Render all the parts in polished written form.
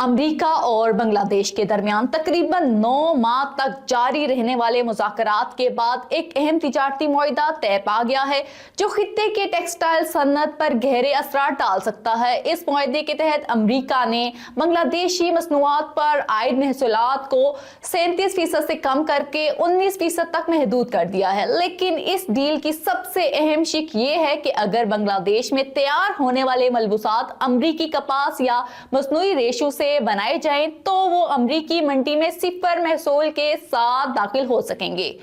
America और बांग्लादेश के दरमियान तकरीबन 9 माह तक जारी रहने वाले मुज़ाकरात के बाद एक अहम तिजारती मुआहिदा तय पा गया है जो खित्ते के टेक्सटाइल सन्नत पर गहरे असरार डाल सकता है। इस मुआहिदे के तहत अमेरिका ने बांग्लादेशी मसनूआत पर आयद महसूलात को 37% से कम करके 19% तक महदूद कर दिया है। लेकिन इस डील की सबसे अहम शिक ये है कि अगर बांग्लादेश में तैयार होने वाले मलबूसात अमरीकी कपास या मसनूई रेशों से बनाए जाएं तो वो अमरीकी मंडी में सिफर महसूल के साथ दाखिल हो सकेंगे।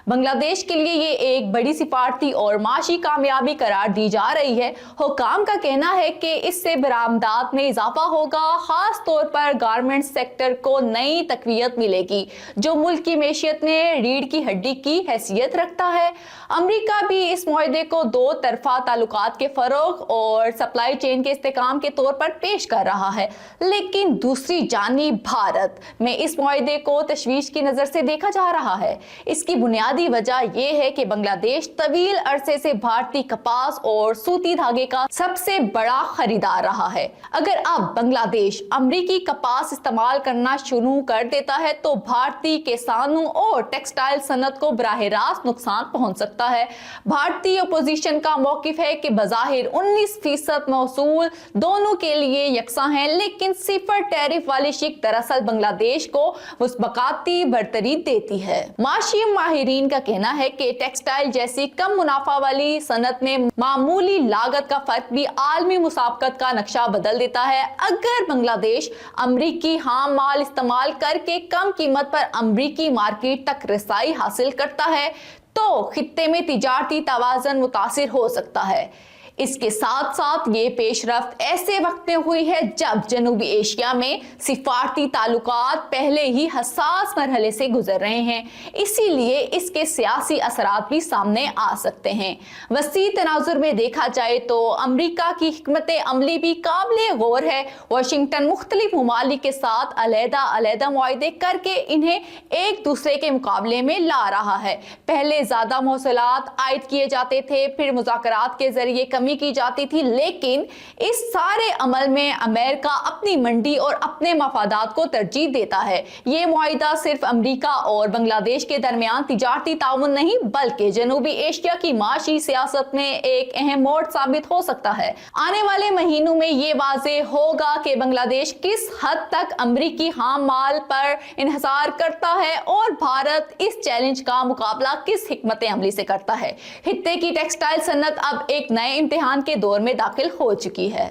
बांग्लादेश के लिए ये एक बड़ी सिफारती और माशी कामयाबी करार दी जा रही है। हुकाम का कहना है कि इससे बरामदात में इजाफा होगा, खास तौर पर गारमेंट सेक्टर को नई तकवीयत मिलेगी जो मुल्क की मैशियत में रीढ़ की हड्डी की हैसियत रखता है। अमेरिका भी इस मुआहिदे को दो तरफा ताल्लुकात के फरोग और सप्लाई चेन के इस्तेकाम के तौर पर पेश कर रहा है, लेकिन दूसरी जानिब भारत में इस मुआहिदे को तशवीश की नजर से देखा जा रहा है। इसकी बुनियादी वजह यह है कि बांग्लादेश तवील अरसे से भारतीय कपास और सूती धागे का सबसे बड़ा खरीदार रहा है। अगर अब बांग्लादेश अमरीकी कपास इस्तेमाल करना शुरू कर देता है तो भारतीय किसानों और टेक्सटाइल सनत को बराह रास्त नुकसान पहुंच सकता है। भारतीय अपोजिशन का मौकिफ है कि बज़ाहिर 19% महसूल दोनों के लिए यकसा है, लेकिन सिफर टैरिफ वाली शिक दरअसल बांग्लादेश को मुस्बकाती बरतरी देती है। माशी माहिरीन का कहना है कि टेक्सटाइल जैसी कम मुनाफा वाली सनत में मामूली लागत का फर्क भी आलमी मुसाफकत का नक्शा बदल देता है। अगर बांग्लादेश अमरीकी हाम माल इस्तेमाल करके कम कीमत पर अमरीकी मार्केट तक रसाई हासिल करता है तो खित्ते में तिजारती तवाज़ुन मुतासिर हो सकता है। इसके साथ साथ ये पेशरफ्त ऐसे वक्त में हुई है जब जनूबी एशिया में सिफारती ताल्लुकात पहले ही हसास मरहले से गुजर रहे हैं, इसीलिए इसके सियासी असरात भी सामने आ सकते हैं। वसी तनाजुर में देखा जाए तो अमरीका की हिकमत अमली भी काबिल गौर है। वाशिंगटन मुख्तलिफ ममालिक के साथ अलहदा मुआहिदे करके इन्हें एक दूसरे के मुकाबले में ला रहा है। पहले ज्यादा महसूलात आयद किए जाते थे, फिर मुज़ाकरात के जरिए की जाती थी, लेकिन इस सारे अमल में अमेरिका अपनी मंडी और अपने मफादात को तरजीह देता है। ये मुआहिदा सिर्फ अमेरिका और बांग्लादेश के दरमियान तिजारती ताउन नहीं बल्कि जनूबी एशिया की माशी सियासत में एक अहम मोड़ साबित हो सकता है। आने वाले महीनों में ये वाज़े होगा कि बांग्लादेश किस हद तक अमरीकी हाम माल पर इन्हिसार करता है और भारत इस चैलेंज का मुकाबला किस हिकमत अमली से करता है। खित्ते की टेक्सटाइल सन्नत अब एक नए इम्तिहान के दौर में दाखिल हो चुकी है।